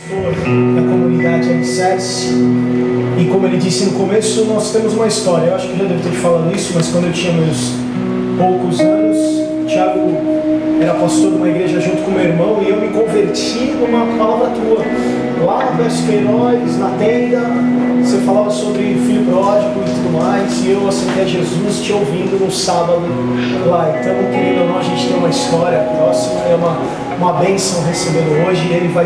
Da comunidade Alicerce, e como ele disse no começo, nós temos uma história. Eu acho que já devo ter te falado isso, mas quando eu tinha meus poucos anos, Thiago era pastor de uma igreja junto com meu irmão, e eu me converti numa palavra tua lá no Queiroz, na tenda. Você falava sobre filho pródigo e tudo mais, e eu aceitei Jesus te ouvindo no sábado lá. Então, querido ou não, a gente tem uma história próxima, é uma bênção recebê-lo hoje. Ele vai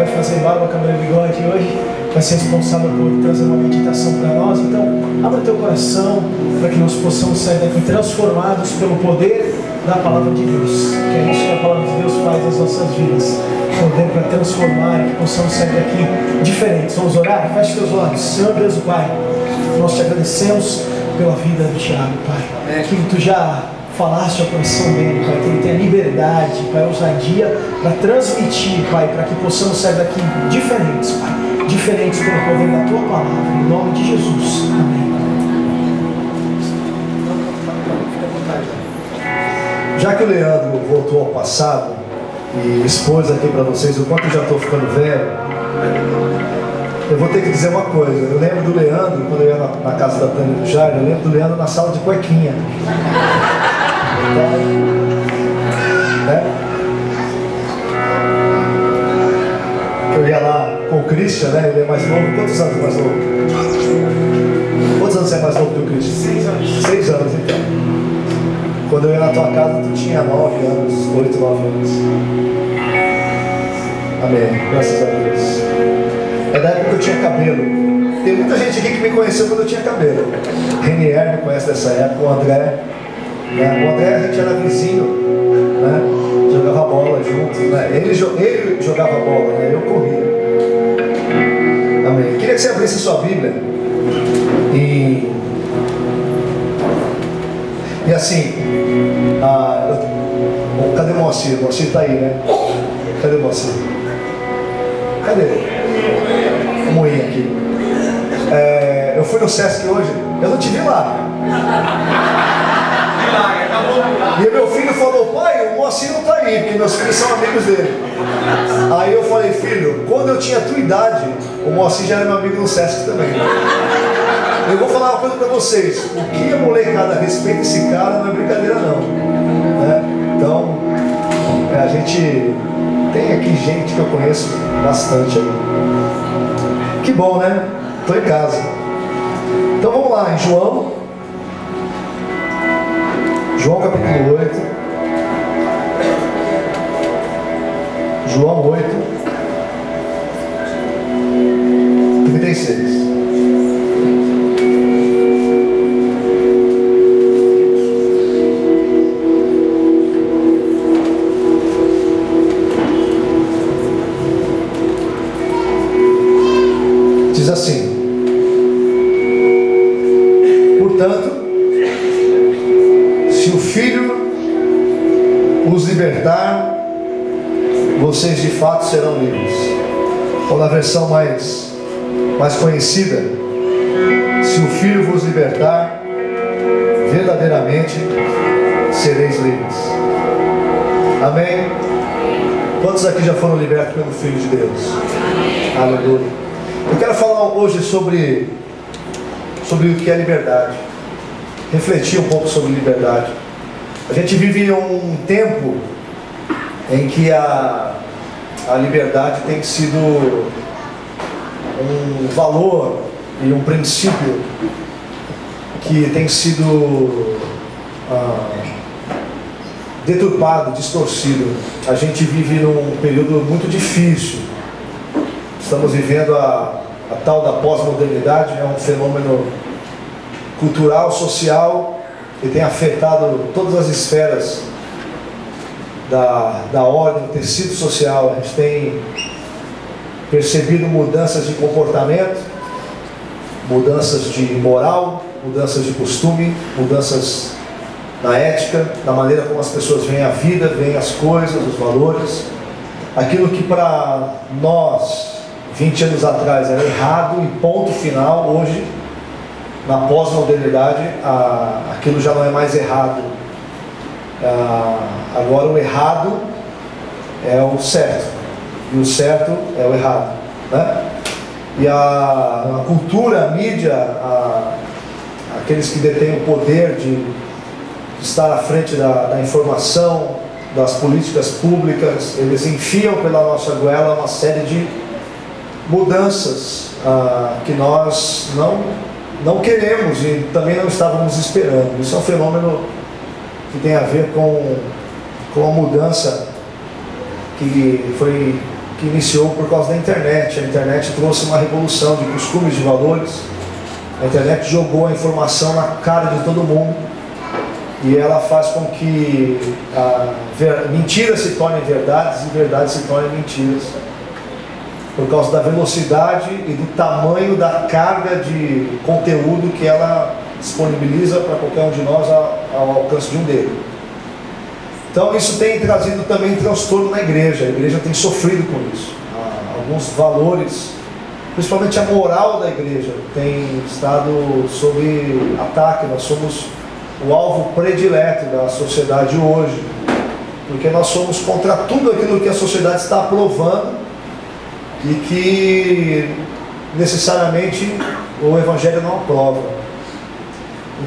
fazer barba, cabelo e bigode hoje, vai ser responsável por trazer uma meditação para nós. Então, abra teu coração para que nós possamos sair daqui transformados pelo poder da palavra de Deus, que é isso que a palavra de Deus faz nas nossas vidas, poder para transformar, e que possamos sair daqui diferentes. Vamos orar? Feche teus olhos. Senhor Deus e Pai, nós te agradecemos pela vida do Thiago, Pai, que tu já falaste ao coração dele, Pai, que ele tenha liberdade, Pai, ousadia para transmitir, Pai, para que possamos sair daqui diferentes, Pai, diferentes pelo poder da tua palavra, em nome de Jesus. Amém. Já que o Leandro voltou ao passado e expôs aqui para vocês o quanto eu já estou ficando velho, eu vou ter que dizer uma coisa. Eu lembro do Leandro, quando eu ia na casa da Tânia e do Jair, eu lembro do Leandro na sala de cuequinha. Né? Eu ia lá com o Christian, né? Ele é mais novo. Quantos anos mais novo? Quantos anos é mais novo que o Christian? 6 anos. 6 anos, então. Quando eu ia na tua casa, tu tinha 9 anos, 8, 9 anos. Amém. Graças a Deus. É da época que eu tinha cabelo. Tem muita gente aqui que me conheceu quando eu tinha cabelo. Renier me conhece dessa época, o André. Né? O André, a gente era vizinho, né? Jogava bola junto. Né? Ele jogava bola, né? Eu corria. Amém. Queria que você abrisse sua Bíblia. E assim, cadê o Moacir? O Moacir está aí, né? Cadê o Moacir? Cadê ele? O Moinho aqui. Eu fui no Sesc hoje, eu não te vi lá. E o meu filho falou: pai, o Moacir não está aí, porque meus filhos são amigos dele. Aí eu falei: filho, quando eu tinha a tua idade, o Moacir já era meu amigo no Sesc também. Eu vou falar uma coisa para vocês: o que a molecada respeita esse cara não é brincadeira não, né? Então, a gente tem aqui gente que eu conheço bastante aí. Que bom, né? Estou em casa. Então vamos lá, em João capítulo 8. João 8, 36. Diz assim: portanto, se o Filho os libertar, vocês de fato serão livres. Ou na versão mais conhecida: se o Filho vos libertar, verdadeiramente sereis livres. Amém? Quantos aqui já foram libertos pelo Filho de Deus? Aleluia. Eu quero falar hoje sobre o que é liberdade. Refletir um pouco sobre liberdade. A gente vive um tempo em que a liberdade tem sido um valor e um princípio que tem sido deturpado, distorcido. A gente vive num período muito difícil. Estamos vivendo a tal da pós-modernidade. É um fenômeno cultural, social, que tem afetado todas as esferas da ordem, do tecido social. A gente tem percebido mudanças de comportamento, mudanças de moral, mudanças de costume, mudanças na ética, na maneira como as pessoas veem a vida, veem as coisas, os valores. Aquilo que para nós 20 anos atrás era errado e ponto final, hoje, na pós-modernidade, aquilo já não é mais errado. Agora o errado é o certo. E o certo é o errado, né? E a cultura, a mídia, aqueles que detêm o poder de estar à frente da informação, das políticas públicas, eles enfiam pela nossa goela uma série de mudanças que nós não queremos e também não estávamos esperando. Isso é um fenômeno que tem a ver com a mudança que iniciou por causa da internet. A internet trouxe uma revolução de costumes, de valores. A internet jogou a informação na cara de todo mundo e ela faz com que mentiras se tornem verdades e verdades se tornem mentiras, por causa da velocidade e do tamanho da carga de conteúdo que ela disponibiliza para qualquer um de nós ao alcance de um dedo. Então isso tem trazido também transtorno na igreja. A igreja tem sofrido com isso. Alguns valores, principalmente a moral da igreja, tem estado sob ataque. Nós somos o alvo predileto da sociedade hoje, porque nós somos contra tudo aquilo que a sociedade está aprovando e que necessariamente o Evangelho não aprova.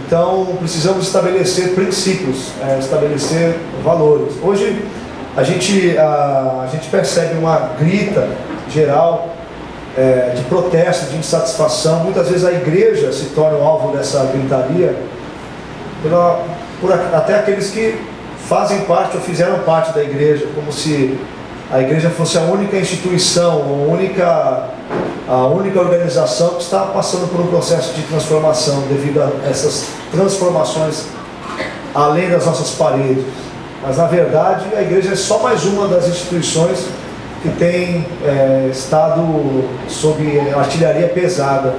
Então precisamos estabelecer princípios, estabelecer valores. Hoje a gente percebe uma grita geral de protesto, de insatisfação. Muitas vezes a igreja se torna o alvo dessa gritaria por até aqueles que fazem parte ou fizeram parte da igreja, como se a igreja fosse a única instituição, a única organização que está passando por um processo de transformação devido a essas transformações além das nossas paredes. Mas na verdade a igreja é só mais uma das instituições que tem estado sob artilharia pesada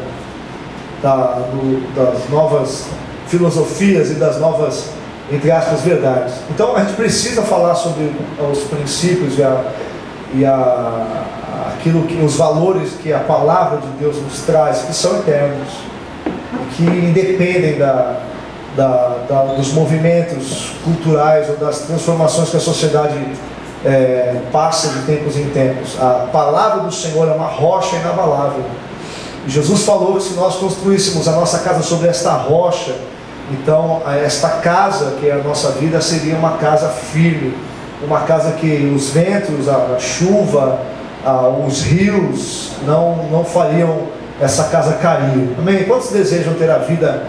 das novas filosofias e das novas, entre aspas, verdades. Então a gente precisa falar sobre os princípios os valores que a palavra de Deus nos traz, que são eternos, que independem dos movimentos culturais ou das transformações que a sociedade passa de tempos em tempos. A palavra do Senhor é uma rocha inabalável. E Jesus falou que se nós construíssemos a nossa casa sobre esta rocha, então esta casa, que é a nossa vida, seria uma casa firme, uma casa que os ventos, a chuva, os rios não fariam essa casa cair. Amém? Quantos desejam ter a vida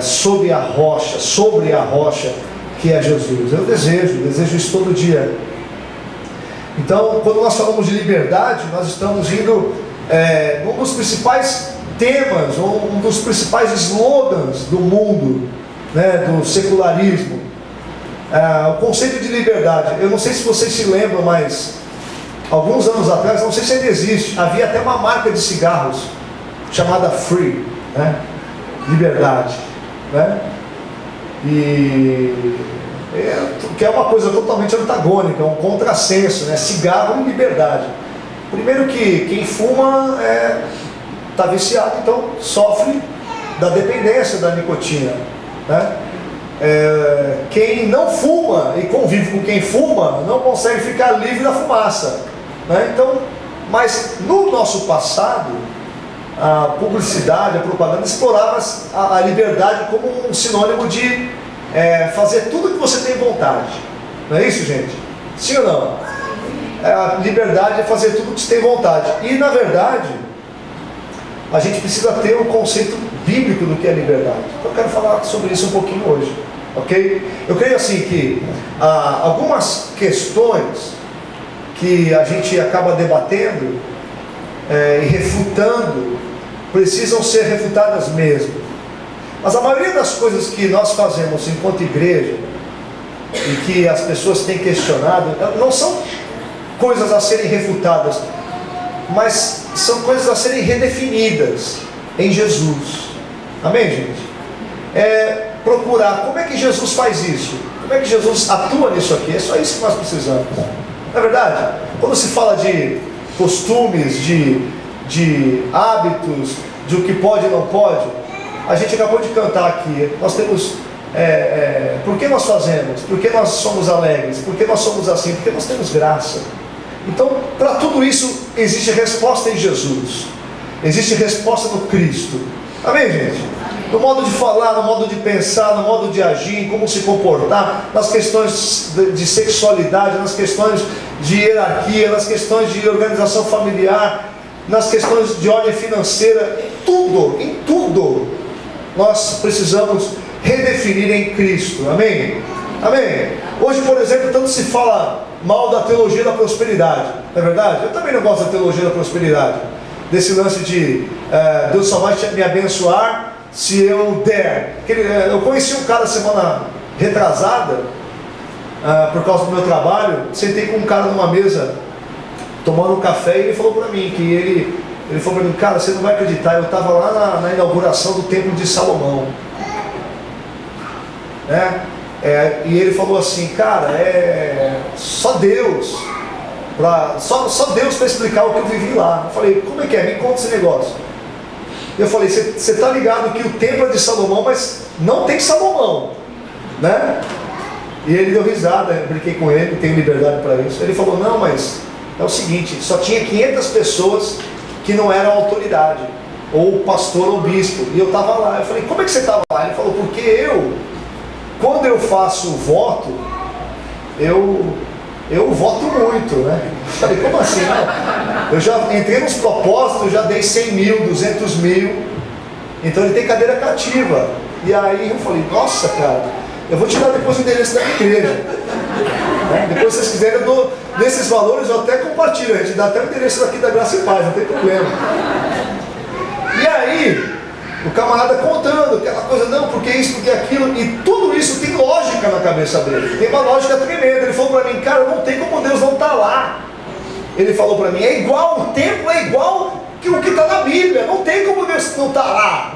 sobre a rocha que é Jesus? Eu desejo isso todo dia. Então, quando nós falamos de liberdade, nós estamos indo um dos principais temas, um dos principais slogans do mundo, né, do secularismo, o conceito de liberdade. Eu não sei se vocês se lembram, mas alguns anos atrás, não sei se ainda existe, havia até uma marca de cigarros chamada Free, né? Liberdade, né? Que é uma coisa totalmente antagônica, um contrassenso, né? Cigarro e liberdade. Primeiro que quem fuma está viciado, então sofre da dependência da nicotina, né? Quem não fuma e convive com quem fuma não consegue ficar livre da fumaça, né? Então, mas no nosso passado a publicidade, a propaganda explorava a liberdade como um sinônimo de fazer tudo que você tem vontade. Não é isso, gente? Sim ou não? A liberdade é fazer tudo que você tem vontade. E na verdade a gente precisa ter um conceito bíblico do que é liberdade. Então eu quero falar sobre isso um pouquinho hoje, ok? Eu creio assim que algumas questões que a gente acaba debatendo e refutando precisam ser refutadas mesmo. Mas a maioria das coisas que nós fazemos enquanto igreja e que as pessoas têm questionado não são coisas a serem refutadas, mas são coisas a serem redefinidas em Jesus. Amém, gente? Procurar como é que Jesus faz isso, como é que Jesus atua nisso aqui. É só isso que nós precisamos. Não é verdade? Quando se fala de costumes, de hábitos, de o que pode e não pode, a gente acabou de cantar aqui. Nós temos por que nós fazemos? Por que nós somos alegres? Por que nós somos assim? Porque nós temos graça. Então, para tudo isso, existe resposta em Jesus. Existe resposta no Cristo. Amém, gente? No modo de falar, no modo de pensar, no modo de agir, em como se comportar, nas questões de sexualidade, nas questões de hierarquia, nas questões de organização familiar, nas questões de ordem financeira, em tudo, nós precisamos redefinir em Cristo. Amém? Amém? Hoje, por exemplo, tanto se fala mal da teologia da prosperidade, não é verdade? Eu também não gosto da teologia da prosperidade, desse lance de Deus só vai me abençoar se eu der. Eu conheci um cara semana retrasada, por causa do meu trabalho, sentei com um cara numa mesa, tomando um café, e ele falou para mim, que ele falou para mim, cara, você não vai acreditar, eu estava lá na inauguração do templo de Salomão, né? E ele falou assim, cara, só Deus para explicar o que eu vivi lá. Eu falei, como é que é? Me conta esse negócio. Eu falei, você está ligado que o templo é de Salomão, mas não tem Salomão, né? E ele deu risada, eu brinquei com ele, tenho liberdade para isso. Ele falou, não, mas é o seguinte, só tinha 500 pessoas que não eram autoridade, ou pastor ou bispo, e eu estava lá. Eu falei, como é que você estava lá? Ele falou, porque quando eu faço o voto, eu voto muito, né? Eu falei, como assim? Eu já entrei nos propósitos, eu já dei 100 mil, 200 mil, então ele tem cadeira cativa. E aí eu falei, nossa, cara, eu vou te dar depois o endereço da igreja, né? Depois, se vocês quiserem, eu dou desses valores, eu até compartilho, a gente dá até o endereço daqui da Graça e Paz, não tem problema. E aí, o camarada contando aquela coisa, não, porque isso, porque aquilo, e tudo isso tem lógica na cabeça dele, tem uma lógica tremenda. Ele falou para mim, cara, não tem como Deus não estar lá. Ele falou para mim, é igual, o templo é igual que o que está na Bíblia, não tem como Deus não estar lá.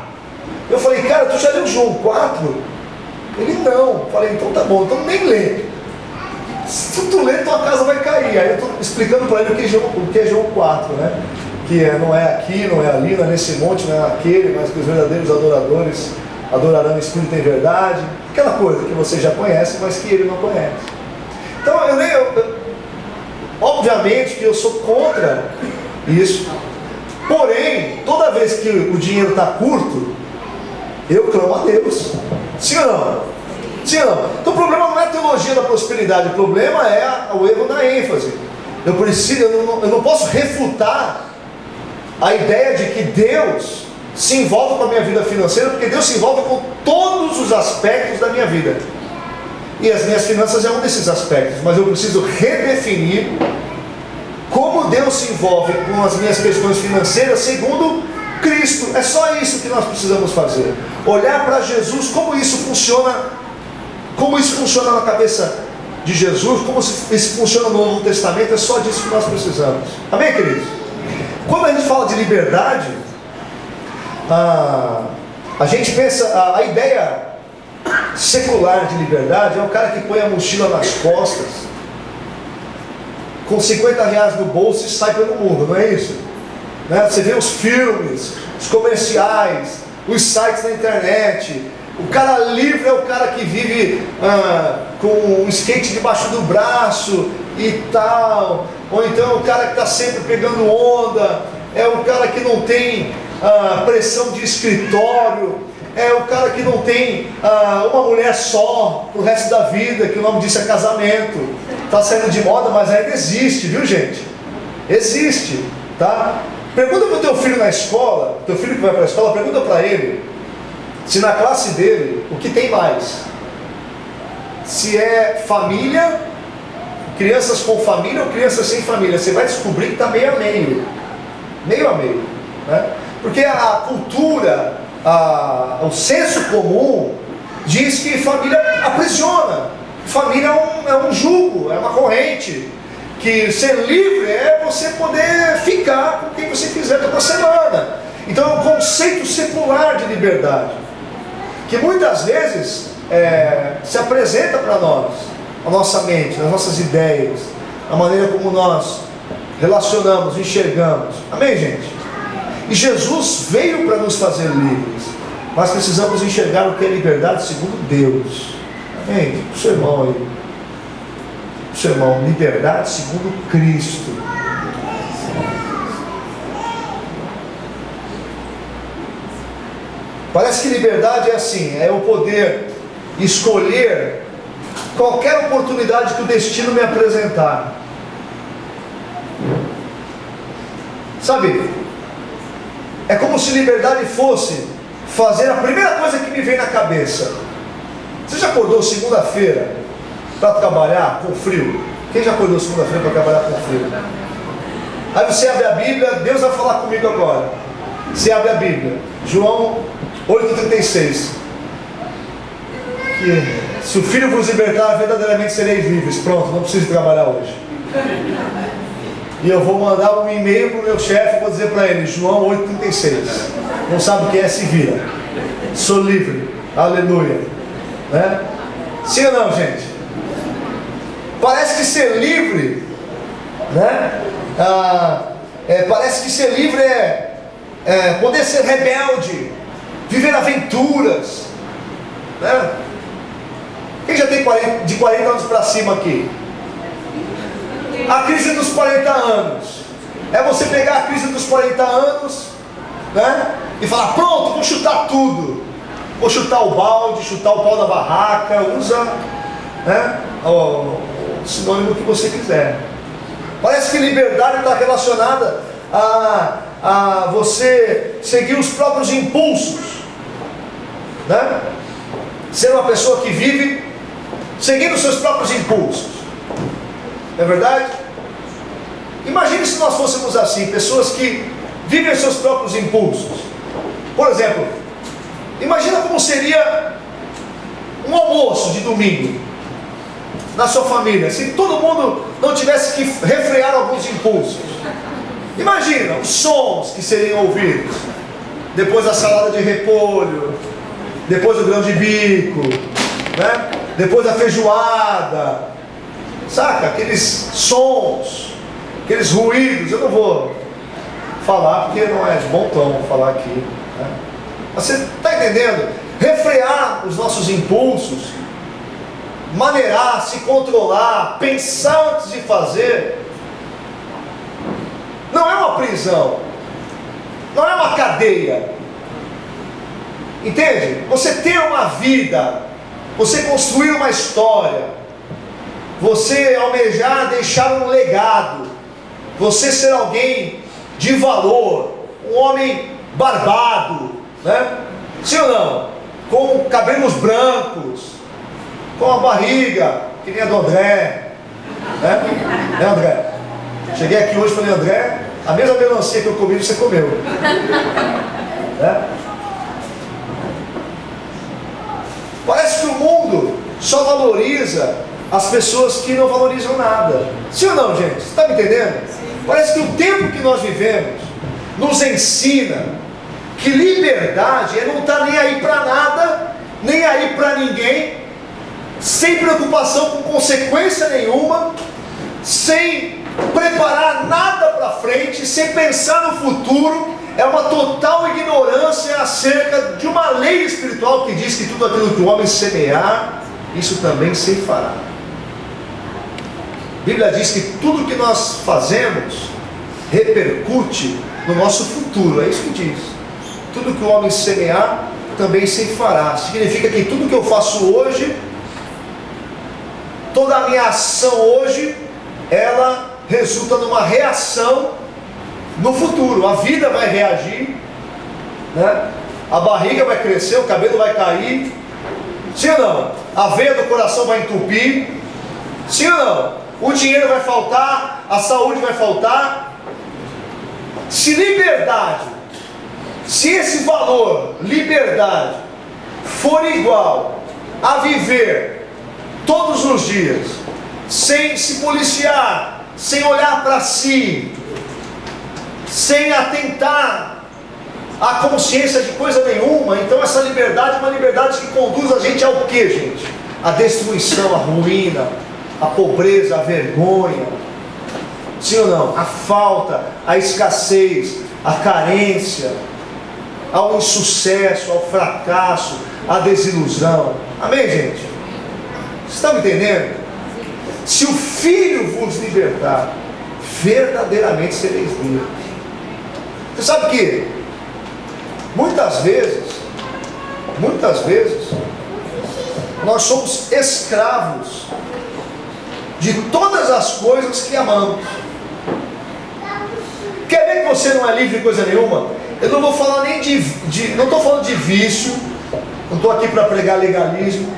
Eu falei, cara, tu já leu João 4? Ele, não. Eu falei, então tá bom, então nem lê. Se tu ler, tua casa vai cair. Aí eu estou explicando para ele o que é João 4, né? Que não é aqui, não é ali, não é nesse monte, não é naquele, mas que os verdadeiros adoradores adorarão o Espírito em verdade. Aquela coisa que você já conhece, mas que ele não conhece. Então, obviamente que eu sou contra isso. Porém, toda vez que o dinheiro está curto, eu clamo a Deus. Sim ou não? Sim ou não? Então o problema não é a teologia da prosperidade, o problema é o erro na ênfase. Eu não posso refutar a ideia de que Deus se envolve com a minha vida financeira, porque Deus se envolve com todos os aspectos da minha vida. E as minhas finanças é um desses aspectos, mas eu preciso redefinir como Deus se envolve com as minhas questões financeiras segundo Cristo. É só isso que nós precisamos fazer. Olhar para Jesus, como isso funciona na cabeça de Jesus, como isso funciona no Novo Testamento. É só disso que nós precisamos. Amém, queridos? Quando a gente fala de liberdade, a gente pensa, a ideia secular de liberdade é o cara que põe a mochila nas costas, com 50 reais no bolso e sai pelo mundo, não é isso? Né? Você vê os filmes, os comerciais, os sites na internet. O cara livre é o cara que vive com um skate debaixo do braço e tal. Ou então o cara que está sempre pegando onda, é o cara que não tem pressão de escritório, é o cara que não tem uma mulher só pro resto da vida, que o nome disso é casamento. Está saindo de moda, mas ainda existe, viu, gente? Existe, tá? Pergunta para o teu filho na escola, teu filho que vai para a escola, pergunta para ele se na classe dele o que tem mais. Se é família, crianças com família ou crianças sem família. Você vai descobrir que está meio a meio. Meio a meio, né? Porque a cultura, o senso comum diz que família aprisiona. Família é um jugo, é uma corrente. Que ser livre é você poder ficar com quem você quiser toda semana. Então é um conceito secular de liberdade, que muitas vezes se apresenta para nós, a nossa mente, as nossas ideias, a maneira como nós relacionamos, enxergamos. Amém, gente? E Jesus veio para nos fazer livres. Mas precisamos enxergar o que é liberdade segundo Deus. Amém? O seu irmão aí. seu irmão, liberdade segundo Cristo. Parece que liberdade é assim, é eu poder escolher qualquer oportunidade que o destino me apresentar. Sabe, é como se liberdade fosse fazer a primeira coisa que me vem na cabeça. Você já acordou segunda-feira para trabalhar com frio? Quem já acordou segunda-feira para trabalhar com frio? Aí você abre a Bíblia, Deus vai falar comigo agora. Você abre a Bíblia, João 8,36. Que se o Filho vos libertar, verdadeiramente sereis livres. Pronto, não preciso trabalhar hoje. E eu vou mandar um e-mail para o meu chefe, vou dizer para ele, João 8,36. Não sabe o que é, se vira. Sou livre. Aleluia. Né? Sim ou não, gente? Parece que ser livre, né? Parece que ser livre é poder ser rebelde, viver aventuras, né? Quem já tem de 40 anos para cima aqui? A crise dos 40 anos é você pegar a crise dos 40 anos, né? E falar, pronto, vou chutar tudo. Vou chutar o balde, chutar o pau da barraca. Usa, né, o sinônimo que você quiser. Parece que liberdade está relacionada a você seguir os próprios impulsos, né? Ser uma pessoa que vive seguindo os seus próprios impulsos. Não é verdade? Imagine se nós fôssemos assim, pessoas que vivem os seus próprios impulsos. Por exemplo, imagina como seria um almoço de domingo na sua família, se todo mundo não tivesse que refrear alguns impulsos. Imagina os sons que seriam ouvidos depois da salada de repolho, depois do grão de bico, né? Depois da feijoada, saca? Aqueles sons, aqueles ruídos. Eu não vou falar porque não é de bom tom falar aqui, né? Você está entendendo? Refrear os nossos impulsos, maneirar, se controlar, pensar antes de fazer, não é uma prisão, não é uma cadeia, entende? Você ter uma vida, você construir uma história, você almejar deixar um legado, você ser alguém de valor, um homem barbado, né? Sim ou não? Com cabelos brancos, com a barriga que nem a do André, né? André? Cheguei aqui hoje e falei, André, a mesma melancia que eu comi, você comeu, né? Parece que o mundo só valoriza as pessoas que não valorizam nada. Sim ou não, gente? Você está me entendendo? Parece que o tempo que nós vivemos nos ensina que liberdade é não estar nem aí para nada, nem aí para ninguém, sem preocupação com consequência nenhuma, sem preparar nada para frente, sem pensar no futuro. É uma total ignorância acerca de uma lei espiritual que diz que tudo aquilo que o homem semear, isso também ceifará. A Bíblia diz que tudo que nós fazemos repercute no nosso futuro, é isso que diz. Tudo que o homem semear, também ceifará. Significa que tudo que eu faço hoje, toda a minha ação hoje, ela resulta numa reação no futuro. A vida vai reagir, né? A barriga vai crescer, o cabelo vai cair, sim ou não? A veia do coração vai entupir, sim ou não? O dinheiro vai faltar, a saúde vai faltar. Se liberdade, se esse valor, liberdade, for igual a viver todos os dias, sem se policiar, sem olhar para si, sem atentar à consciência de coisa nenhuma, então essa liberdade é uma liberdade que conduz a gente ao que, gente? A destruição, a ruína, a pobreza, a vergonha, sim ou não? A falta, a escassez, a carência, ao insucesso, ao fracasso, à desilusão. Amém, gente? Vocês estão me entendendo? Se o Filho vos libertar, verdadeiramente sereis livres. Você sabe que muitas vezes nós somos escravos de todas as coisas que amamos. Quer ver que você não é livre de coisa nenhuma? Eu não vou falar nem não estou falando de vício, não estou aqui para pregar legalismo,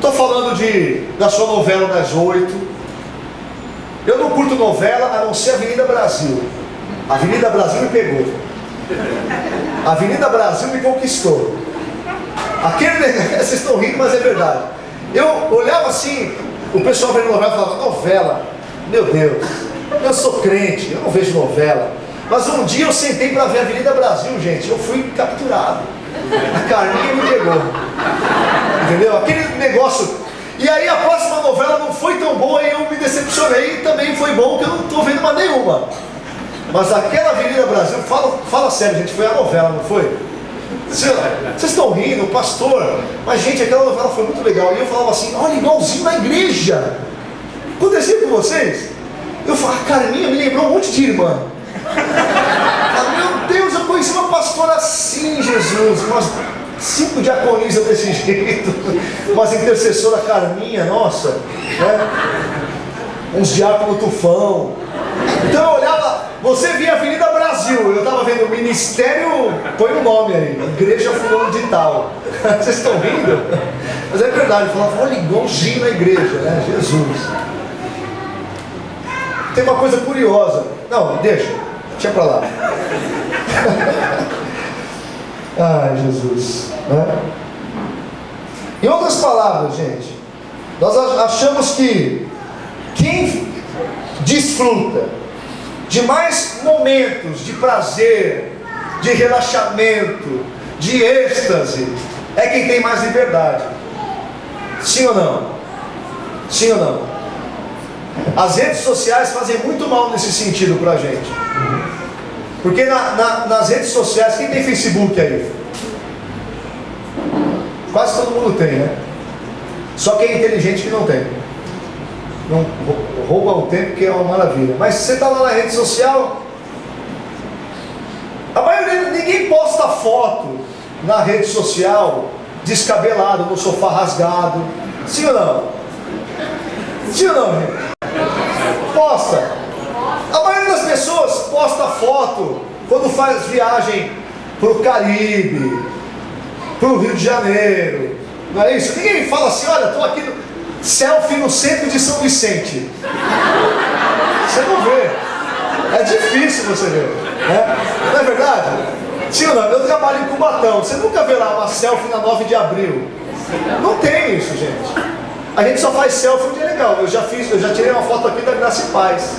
não estou falando da sua novela das 8. Eu não curto novela a não ser Avenida Brasil. A Avenida Brasil me pegou. A Avenida Brasil me conquistou. Vocês estão rindo, mas é verdade. Eu olhava assim, o pessoal vendo novela e falava, novela, meu Deus, eu sou crente, eu não vejo novela. Mas um dia eu sentei para ver a Avenida Brasil, gente, eu fui capturado. A Carminha me pegou. Entendeu? Aquele negócio. E aí a próxima novela não foi tão boa e eu me decepcionei. E também foi bom que eu não estou vendo mais nenhuma. Mas aquela Avenida Brasil, fala sério, gente, foi a novela, não foi? Vocês estão rindo, pastor, mas gente, aquela novela foi muito legal. E eu falava assim, olha, igualzinho na igreja. Aconteceu com vocês? Eu falava, a Carminha me lembrou um monte de irmã. Meu Deus, eu conheci uma pastora assim, Jesus, umas 5 diaconisas desse jeito, umas intercessora Carminha, nossa, né? Uns diáconos tufão. Então eu olhava, você via Avenida Brasil, eu estava vendo o ministério, põe o nome aí, Igreja Fulano de Tal. Vocês estão rindo? Mas é verdade, eu falava, olha, igualzinho na igreja, né? Jesus. Tem uma coisa curiosa, não, deixa pra lá. Ai, Jesus, né? Em outras palavras, gente, nós achamos que quem desfruta de mais momentos de prazer, de relaxamento, de êxtase, é quem tem mais liberdade. Sim ou não? Sim ou não? As redes sociais fazem muito mal nesse sentido pra gente. Porque nas redes sociais, quem tem Facebook aí? Quase todo mundo tem, né? Só quem é inteligente que não tem. Não rouba o tempo, que é uma maravilha. Mas você está lá na rede social, a maioria, ninguém posta foto na rede social descabelado, no sofá rasgado. Sim ou não? Sim ou não, gente? Posta. A maioria das pessoas posta foto quando faz viagem para o Caribe, para o Rio de Janeiro. Não é isso? Ninguém fala assim, olha, estou aqui selfie no centro de São Vicente. Você não vê. É difícil você ver, né? Não é verdade? Sim ou não? Eu trabalho em Cubatão. Você nunca vê lá uma selfie na 9 de abril. Não tem isso, gente. A gente só faz selfie um dia legal. Eu já tirei uma foto aqui da Graça e Paz.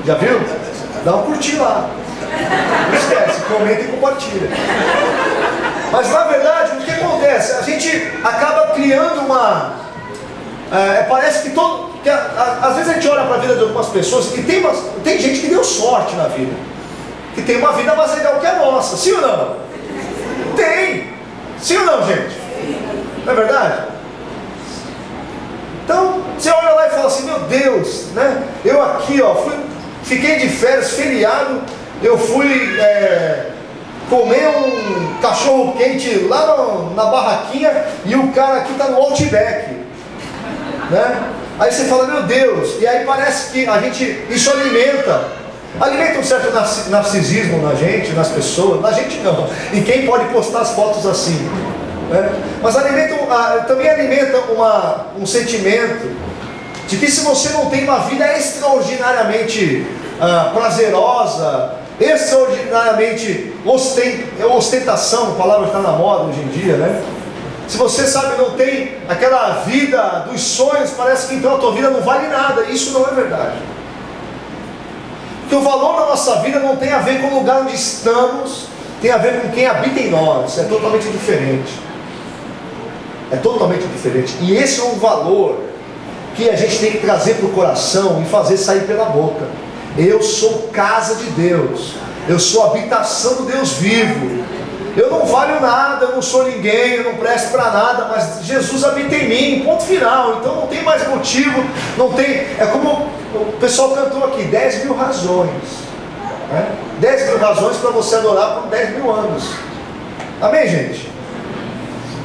Já viu? Dá um curtir lá. Não esquece, comenta e compartilha. Mas na verdade, o que acontece? A gente acaba criando uma... parece que às vezes a gente olha para a vida de algumas pessoas e tem gente que deu sorte na vida, que tem uma vida mais legal que a nossa. Sim ou não? Tem. Sim ou não, gente? Não é verdade? Então, você olha lá e fala assim, meu Deus, né? Eu aqui, ó, fiquei de férias, feriado, eu fui comer um cachorro quente lá na barraquinha e o cara aqui está no Outback, né? Aí você fala, meu Deus, e aí parece que isso alimenta um certo narcisismo na gente, nas pessoas, na gente não, e quem pode postar as fotos assim, né? Mas também alimenta um sentimento de que se você não tem uma vida extraordinariamente prazerosa, extraordinariamente ostentação, a palavra está na moda hoje em dia, né? Se você sabe, não tem aquela vida dos sonhos, parece que então a tua vida não vale nada. Isso não é verdade. Porque o valor da nossa vida não tem a ver com o lugar onde estamos, tem a ver com quem habita em nós. É totalmente diferente. É totalmente diferente. E esse é um valor que a gente tem que trazer para o coração e fazer sair pela boca. Eu sou casa de Deus. Eu sou habitação do Deus vivo. Eu não valho nada, eu não sou ninguém, eu não presto para nada, mas Jesus habita em mim, ponto final. Então não tem mais motivo, não tem. É como o pessoal cantou aqui: 10 mil razões, né? 10 mil razões para você adorar por 10 mil anos. Amém, gente?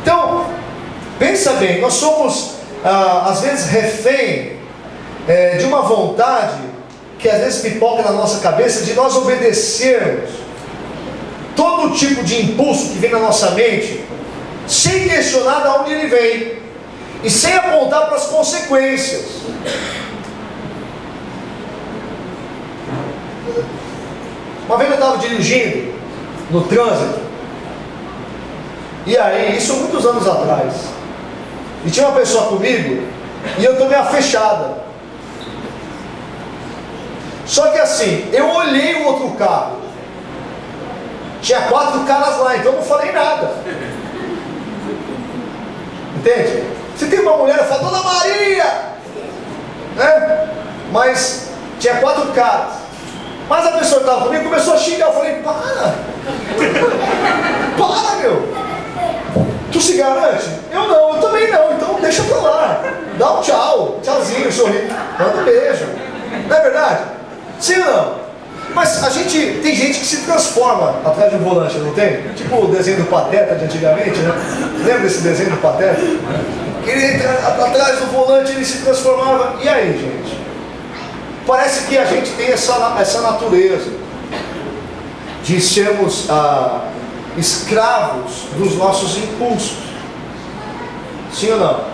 Então, pensa bem, nós somos às vezes refém de uma vontade que às vezes pipoca na nossa cabeça, de nós obedecermos todo tipo de impulso que vem na nossa mente, sem questionar de onde ele vem e sem apontar para as consequências. Uma vez eu estava dirigindo no trânsito, e aí, isso muitos anos atrás, e tinha uma pessoa comigo, e eu tomei a fechada. Só que assim, eu olhei o outro carro, tinha 4 caras lá, então eu não falei nada. Entende? Se tem uma mulher, eu falo, Dona Maria, né? Mas tinha 4 caras. Mas a pessoa que estava comigo começou a xingar. Eu falei, para meu, tu se garante? Eu não, eu também não, então deixa pra lá. Dá um tchau, tchauzinho, sorri, manda um beijo. Não é verdade? Sim ou não? Mas tem gente que se transforma atrás de um volante, não tem? Tipo o desenho do Pateta de antigamente, né? Lembra desse desenho do Pateta? Ele atrás do volante, ele se transformava. E aí, gente? Parece que a gente tem essa natureza de sermos escravos dos nossos impulsos. Sim ou não?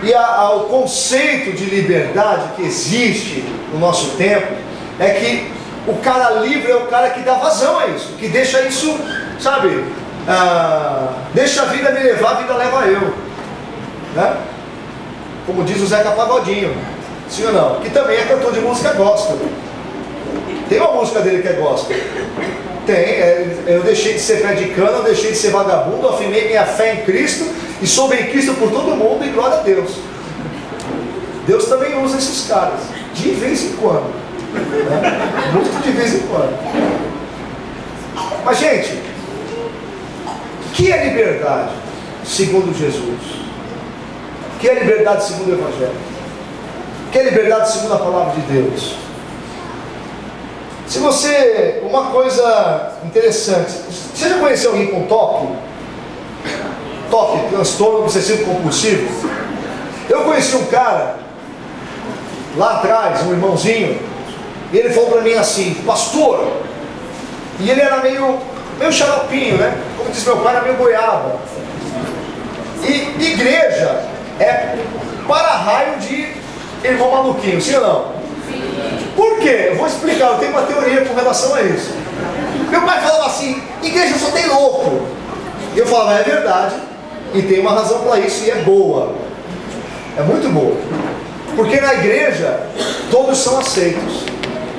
E o conceito de liberdade que existe no nosso tempo é que o cara livre é o cara que dá vazão a isso, que deixa isso, sabe, deixa a vida me levar, a vida leva eu, né? Como diz o Zeca Pagodinho, sim ou não? Que também é cantor de música gospel. Tem uma música dele que é gospel. Tem, eu deixei de ser pé de cana, eu deixei de ser vagabundo, afirmei minha fé em Cristo e sou bem Cristo por todo mundo, e glória a Deus. Deus também usa esses caras, de vez em quando, né? Muito de vez em quando. Mas, gente, o que é liberdade segundo Jesus? O que é liberdade segundo o Evangelho? O que é liberdade segundo a palavra de Deus? Se você, uma coisa interessante, você já conheceu alguém com TOC? TOC, transtorno obsessivo compulsivo? Eu conheci um cara, lá atrás, um irmãozinho, e ele falou para mim assim, pastor, e ele era meio xaropinho, né? Como diz meu pai, era meio goiaba. E igreja é para-raio de irmão maluquinho, sim ou não? Por quê? Eu vou explicar, eu tenho uma teoria com relação a isso. Meu pai falava assim, igreja só tem louco. E eu falava, é verdade, e tem uma razão para isso, e é boa. É muito boa. Porque na igreja, todos são aceitos,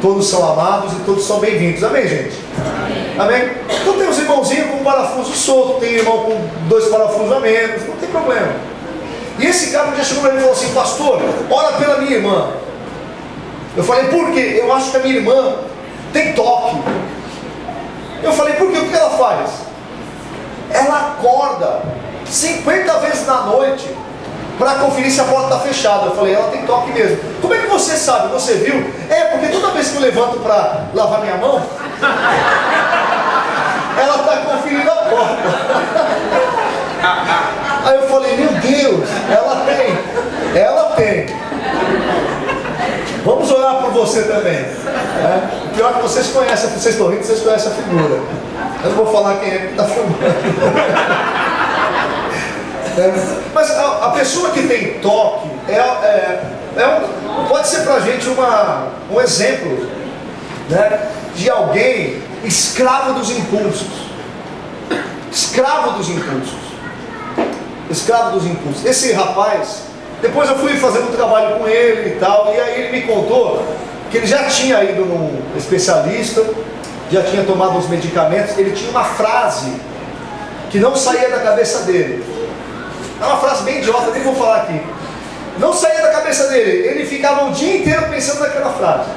todos são amados e todos são bem-vindos. Amém, gente? Amém? Então tem os irmãozinhos com um parafuso solto, tem irmão com 2 parafusos a menos, não tem problema. E esse cara um dia chegou para mim e falou assim, pastor, ora pela minha irmã. Eu falei, por quê? Eu acho que a minha irmã tem toque. Eu falei, por quê? O que ela faz? Ela acorda 50 vezes na noite para conferir se a porta está fechada. Eu falei, ela tem toque mesmo. Como é que você sabe? Você viu? É, porque toda vez que eu levanto para lavar minha mão, ela está conferindo a porta. Aí eu falei, meu Deus, ela tem. Vamos orar por você também, né? O pior é que vocês conhecem, vocês estão rindo, vocês conhecem a figura. Eu não vou falar quem é que está filmando. Mas a pessoa que tem toque pode ser para a gente um exemplo, né, de alguém escravo dos impulsos. Escravo dos impulsos. Escravo dos impulsos. Esse rapaz, depois eu fui fazer um trabalho com ele e tal, e aí ele me contou que ele já tinha ido num especialista, já tinha tomado os medicamentos, ele tinha uma frase que não saía da cabeça dele. É uma frase bem idiota, nem vou falar aqui. Não saía da cabeça dele, ele ficava o dia inteiro pensando naquela frase.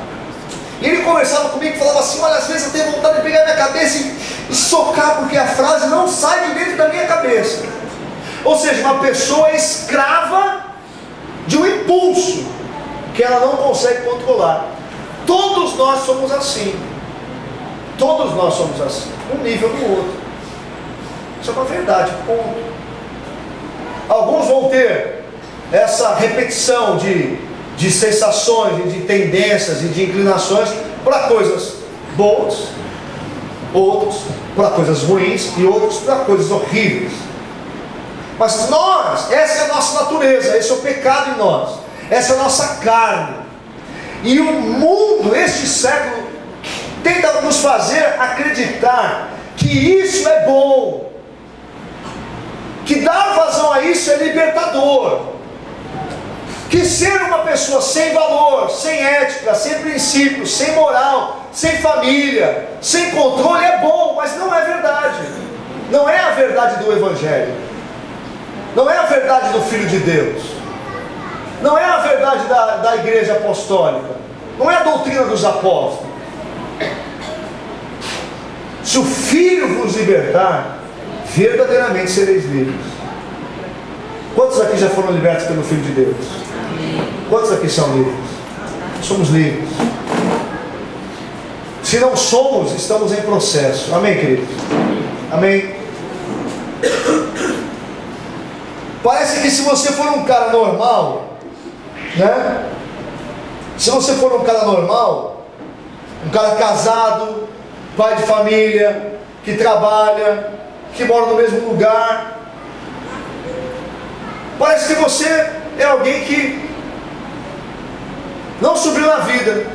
E ele conversava comigo e falava assim, olha, às vezes eu tenho vontade de pegar minha cabeça socar, porque a frase não sai de dentro da minha cabeça. Ou seja, uma pessoa é escrava de um impulso que ela não consegue controlar. Todos nós somos assim. Todos nós somos assim, um nível do outro. Isso é uma verdade, ponto. Alguns vão ter essa repetição de sensações, de tendências e de inclinações para coisas boas, outros para coisas ruins e outros para coisas horríveis. Mas nós, essa é a nossa natureza, esse é o pecado em nós, essa é a nossa carne. E o mundo, este século, tenta nos fazer acreditar que isso é bom, que dar vazão a isso é libertador, que ser uma pessoa sem valor, sem ética, sem princípios, sem moral, sem família, sem controle é bom, mas não é verdade. Não é a verdade do Evangelho. Não é a verdade do Filho de Deus. Não é a verdade da Igreja Apostólica. Não é a doutrina dos apóstolos. Se o Filho vos libertar, verdadeiramente sereis livres. Quantos aqui já foram libertos pelo Filho de Deus? Quantos aqui são livres? Somos livres. Se não somos, estamos em processo. Amém, queridos? Amém? Parece que se você for um cara normal, né? Se você for um cara normal, um cara casado, pai de família, que trabalha, que mora no mesmo lugar, parece que você é alguém que não subiu na vida.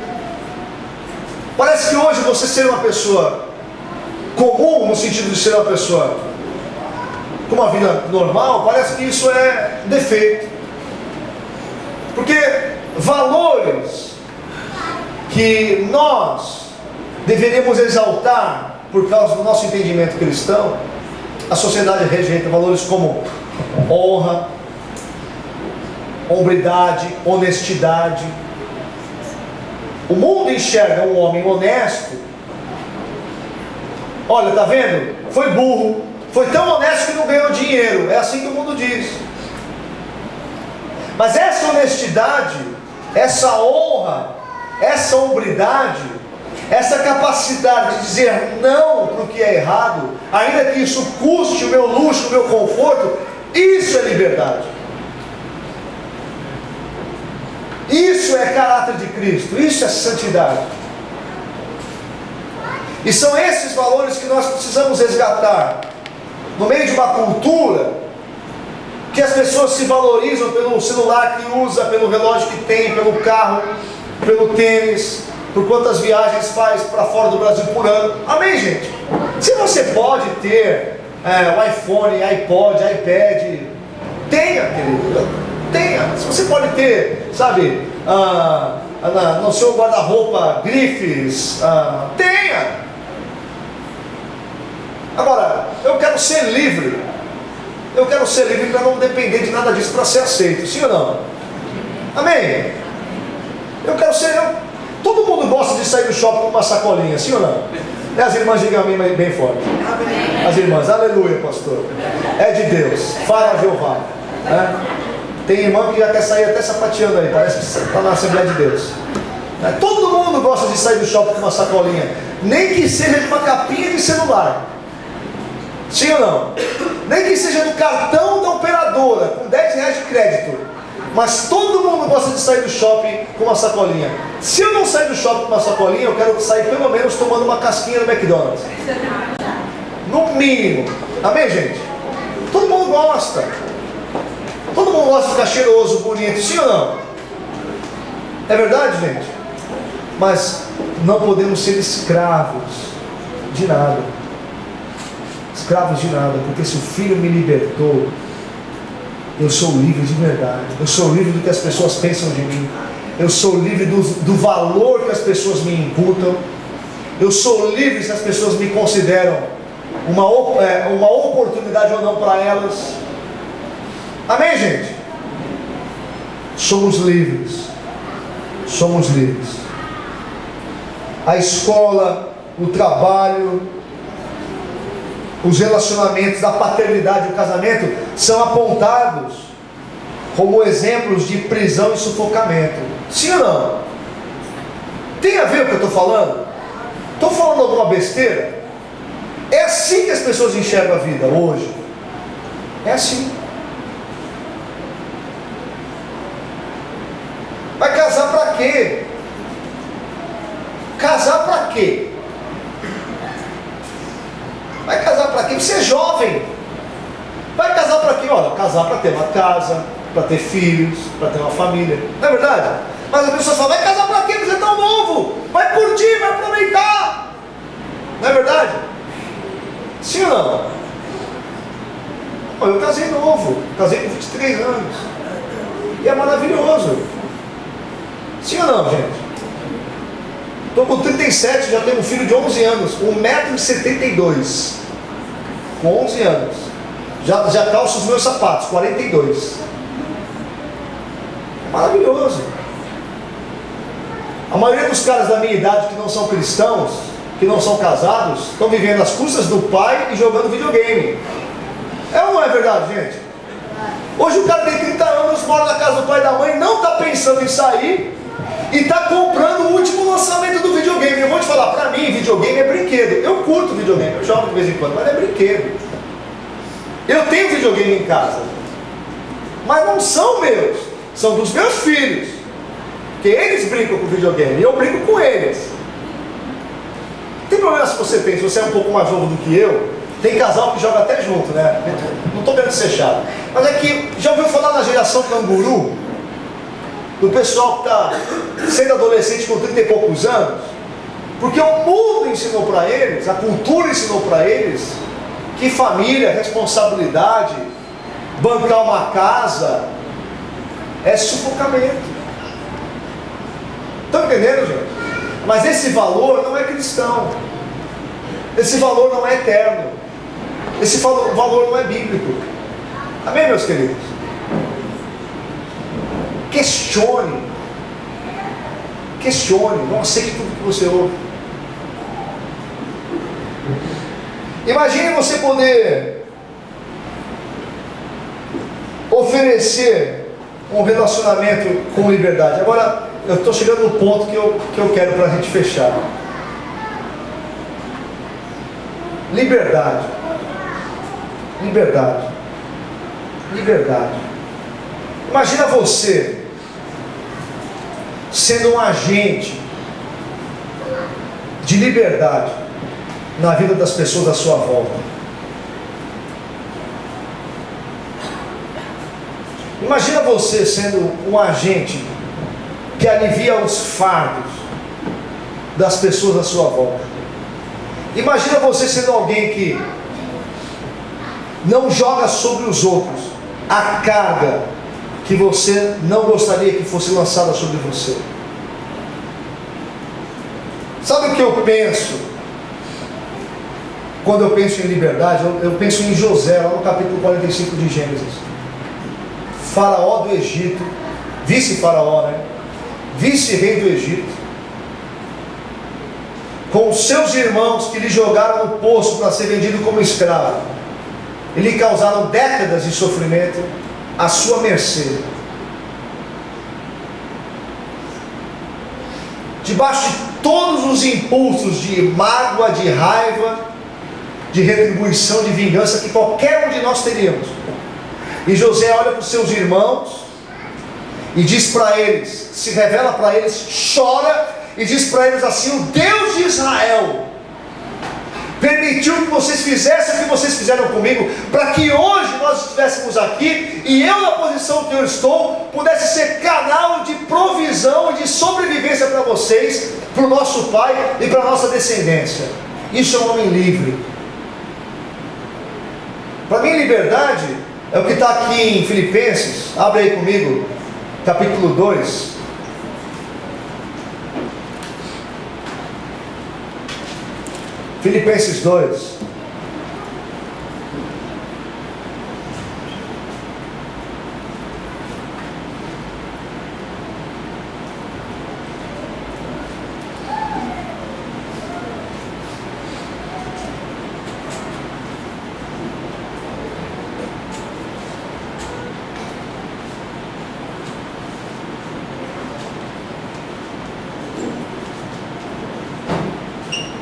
Parece que hoje você ser uma pessoa comum, no sentido de ser uma pessoa com uma vida normal, parece que isso é defeito. Porque valores que nós deveríamos exaltar por causa do nosso entendimento cristão, a sociedade rejeita. Valores como honra, hombridade, honestidade. O mundo enxerga um homem honesto. Olha, tá vendo? Foi burro, foi tão honesto que não ganhou dinheiro. É assim que o mundo diz. Mas essa honestidade, essa honra, essa hombridade, essa capacidade de dizer não para o que é errado, ainda que isso custe o meu luxo, o meu conforto, isso é liberdade. Isso é caráter de Cristo, isso é santidade. E são esses valores que nós precisamos resgatar no meio de uma cultura que as pessoas se valorizam pelo celular que usa, pelo relógio que tem, pelo carro, pelo tênis, por quantas viagens faz para fora do Brasil por ano. Amém, gente? Se você pode ter o iPhone, iPod, iPad, tenha, querido, tenha. Se você pode ter, sabe, no seu guarda-roupa grifes, tenha. Agora, eu quero ser livre. Eu quero ser livre para não depender de nada disso para ser aceito. Sim ou não? Amém? Eu quero ser... Todo mundo gosta de sair do shopping com uma sacolinha. Sim ou não? As irmãs digam amém bem forte. Amém. As irmãs, aleluia, pastor. É de Deus. Fala Jeová. Tem irmã que já quer sair até sapateando aí. Parece que está na Assembleia de Deus. Todo mundo gosta de sair do shopping com uma sacolinha. Nem que seja de uma capinha de celular. Sim ou não? Nem que seja do cartão da operadora, com 10 reais de crédito. Mas todo mundo gosta de sair do shopping com uma sacolinha. Se eu não sair do shopping com uma sacolinha, eu quero sair pelo menos tomando uma casquinha no McDonald's. No mínimo. Amém, gente? Todo mundo gosta. Todo mundo gosta de ficar cheiroso, bonito. Sim ou não? É verdade, gente? Mas não podemos ser escravos de nada. Escravos de nada, porque se o Filho me libertou, eu sou livre de verdade. Eu sou livre do que as pessoas pensam de mim. Eu sou livre do valor que as pessoas me imputam. Eu sou livre se as pessoas me consideram uma oportunidade ou não para elas. Amém, gente? Somos livres. Somos livres. A escola, o trabalho, os relacionamentos da paternidade e o casamento são apontados como exemplos de prisão e sufocamento. Sim ou não? Tem a ver com o que eu estou falando? Estou falando alguma besteira? É assim que as pessoas enxergam a vida hoje. É assim. Vai casar para quê? Casar para quê? Vai casar para quê? Você é jovem. Vai casar para quê? Olha, casar para ter uma casa, para ter filhos, para ter uma família. Não é verdade? Mas a pessoa fala, vai casar para quê? Você é tão novo. Vai curtir, vai aproveitar. Não é verdade? Sim ou não? Eu casei novo. Casei com 23 anos. E é maravilhoso. Sim ou não, gente? Estou com 37, já tenho um filho de 11 anos, 1,72 m. Com 11 anos. Já calço os meus sapatos, 42. Maravilhoso. A maioria dos caras da minha idade que não são cristãos, que não são casados, estão vivendo às custas do pai e jogando videogame. É ou não é verdade, gente? Hoje o cara tem 30 anos, mora na casa do pai e da mãe, não está pensando em sair e está comprando o último lançamento do videogame. Eu vou te falar, para mim, videogame é brinquedo. Eu curto videogame, eu jogo de vez em quando, mas é brinquedo. Eu tenho videogame em casa, mas não são meus, são dos meus filhos, que eles brincam com videogame e eu brinco com eles. Não tem problema se você é um pouco mais novo do que eu. Tem casal que joga até junto, né? Não estou querendo ser chato, mas é que, já ouviu falar na geração canguru? Do pessoal que está sendo adolescente com 30 e poucos anos? Porque o mundo ensinou para eles, a cultura ensinou para eles, que família, responsabilidade, bancar uma casa, é sufocamento. Estão entendendo, gente? Mas esse valor não é cristão. Esse valor não é eterno. Esse valor não é bíblico. Amém, meus queridos? Questione. Questione. Não aceite tudo que você ouve. Imagine você poder oferecer um relacionamento com liberdade. Agora, eu estou chegando no ponto que eu quero para a gente fechar. Liberdade. Liberdade. Liberdade. Imagina você sendo um agente de liberdade na vida das pessoas à sua volta. Imagina você sendo um agente que alivia os fardos das pessoas à sua volta. Imagina você sendo alguém que não joga sobre os outros a carga que você não gostaria que fosse lançada sobre você. Sabe o que eu penso? Quando eu penso em liberdade, eu penso em José, lá no capítulo 45 de Gênesis. Faraó do Egito, vice-faraó, né? Vice-rei do Egito, com os seus irmãos que lhe jogaram no poço para ser vendido como escravo, e lhe causaram décadas de sofrimento à sua mercê. Debaixo de todos os impulsos de mágoa, de raiva, de retribuição, de vingança que qualquer um de nós teríamos. E José olha para os seus irmãos e diz para eles, se revela para eles, chora e diz para eles assim: o Deus de Israel permitiu que vocês fizessem o que vocês fizeram comigo, para que hoje nós estivéssemos aqui e eu, na posição que eu estou, pudesse ser canal de provisão e de sobrevivência para vocês, para o nosso pai e para a nossa descendência. Isso é um homem livre. Para mim, liberdade é o que está aqui em Filipenses. Abre aí comigo, capítulo 2. Filipenses 2.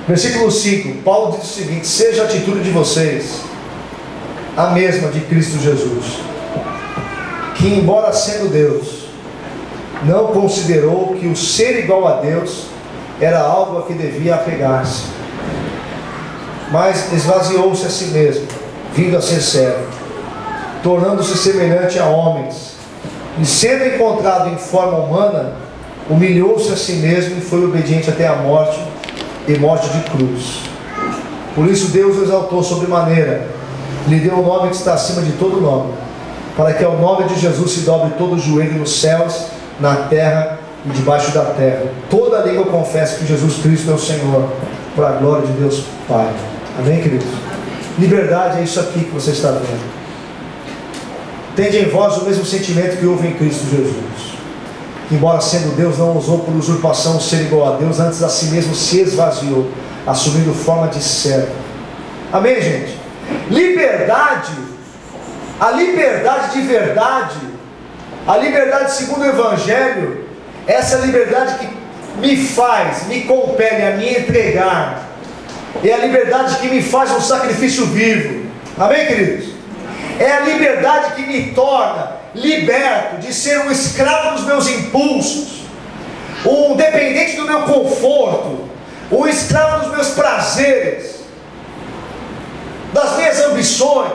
Versículo 5, Paulo diz o seguinte: seja a atitude de vocês a mesma de Cristo Jesus, que embora sendo Deus, não considerou que o ser igual a Deus era algo a que devia apegar-se, mas esvaziou-se a si mesmo, vindo a ser servo, tornando-se semelhante a homens, e sendo encontrado em forma humana, humilhou-se a si mesmo e foi obediente até a morte, e morte de cruz. Por isso Deus o exaltou sobremaneira, lhe deu o nome que está acima de todo nome, para que ao nome de Jesus se dobre todo o joelho nos céus, na terra e debaixo da terra. Toda língua confessa que Jesus Cristo é o Senhor, para a glória de Deus Pai. Amém, queridos? Liberdade é isso aqui que você está vendo. Tende em vós o mesmo sentimento que houve em Cristo Jesus, que embora sendo Deus não usou por usurpação ser igual a Deus, antes a si mesmo se esvaziou, assumindo forma de servo. Amém, gente? Liberdade, a liberdade de verdade, a liberdade segundo o Evangelho, essa liberdade que me compele a me entregar, é a liberdade que me faz um sacrifício vivo. Amém, queridos? É a liberdade que me torna liberto de ser um escravo dos meus impulsos, um dependente do meu conforto, um escravo dos meus prazeres, das minhas ambições,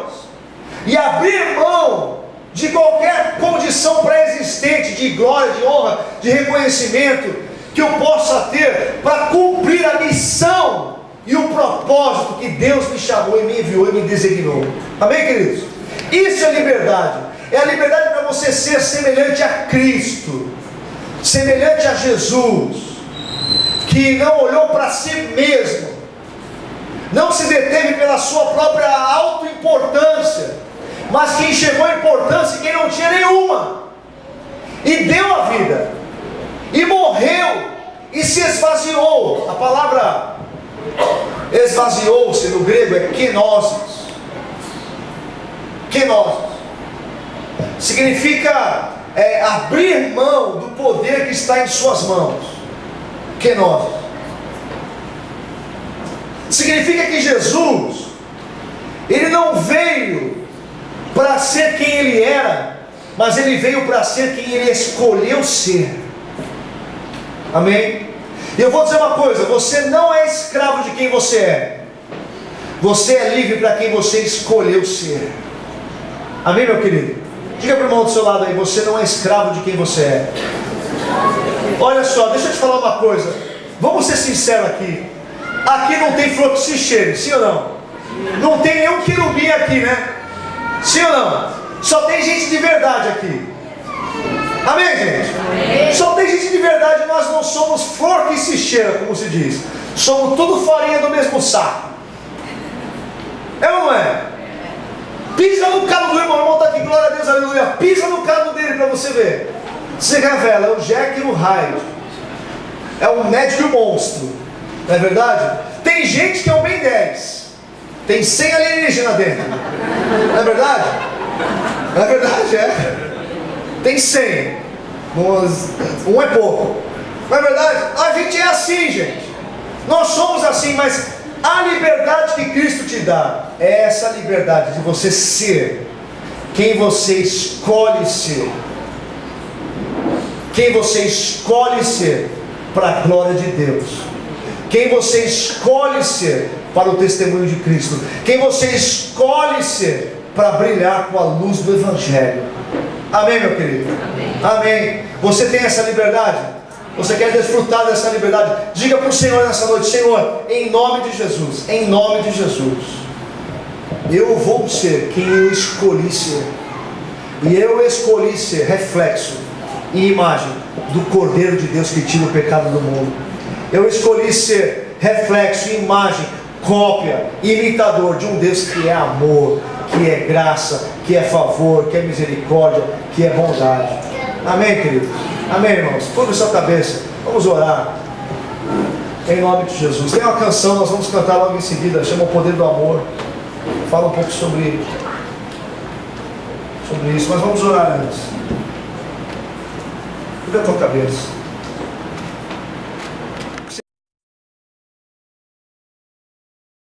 e abrir mão de qualquer condição pré-existente de glória, de honra, de reconhecimento que eu possa ter para cumprir a missão e o propósito que Deus me chamou e me enviou e me designou. Amém, queridos? Isso é liberdade. É a liberdade para você ser semelhante a Cristo, semelhante a Jesus, que não olhou para si mesmo, não se deteve pela sua própria autoimportância, mas que enxergou a importância em quem não tinha nenhuma, e deu a vida, e morreu, e se esvaziou. A palavra esvaziou-se no grego é kenosis. Kenosis significa abrir mão do poder que está em suas mãos. Kenosis significa que Jesus, ele não veio para ser quem ele era, mas ele veio para ser quem ele escolheu ser. Amém? E eu vou dizer uma coisa: você não é escravo de quem você é, você é livre para quem você escolheu ser. Amém, meu querido? Diga para o irmão do seu lado aí: você não é escravo de quem você é. Olha só, deixa eu te falar uma coisa, vamos ser sinceros aqui. Aqui não tem flor que se cheire, sim ou não? Não tem nenhum querubim aqui, né? Sim ou não? Só tem gente de verdade aqui. Amém, gente? Amém. Só tem gente de verdade. Nós não somos flor que se cheira, como se diz. Somos tudo farinha do mesmo saco. É ou não é? Pisa no calo do irmão está aqui, glória a Deus, aleluia. Pisa no calo dele para você ver. Se revela, é o Jekyll e o Hyde, é o médico e o monstro. Não é verdade? Tem gente que é um Ben 10, tem 100 alienígenas dentro. Não é verdade? Não é verdade, é. Tem 100, um é pouco. Não é verdade? A gente é assim, gente. Nós somos assim, mas a liberdade que Cristo te dá é essa liberdade de você ser quem você escolhe ser. Quem você escolhe ser para a glória de Deus. Quem você escolhe ser para o testemunho de Cristo. Quem você escolhe ser para brilhar com a luz do Evangelho. Amém, meu querido? Amém. Amém. Você tem essa liberdade? Você quer desfrutar dessa liberdade? Diga para o Senhor nessa noite: Senhor, em nome de Jesus, em nome de Jesus, eu vou ser quem eu escolhi ser. E eu escolhi ser reflexo e imagem do Cordeiro de Deus que tira o pecado do mundo. Eu escolhi ser reflexo e imagem, cópia, imitador de um Deus que é amor, que é graça, que é favor, que é misericórdia, que é bondade. Amém, queridos? Amém, irmãos? Curva sua cabeça, vamos orar em nome de Jesus. Tem uma canção, nós vamos cantar logo em seguida, chama O Poder do Amor. Fala um pouco sobre isso, mas vamos orar antes. Curva a tua cabeça.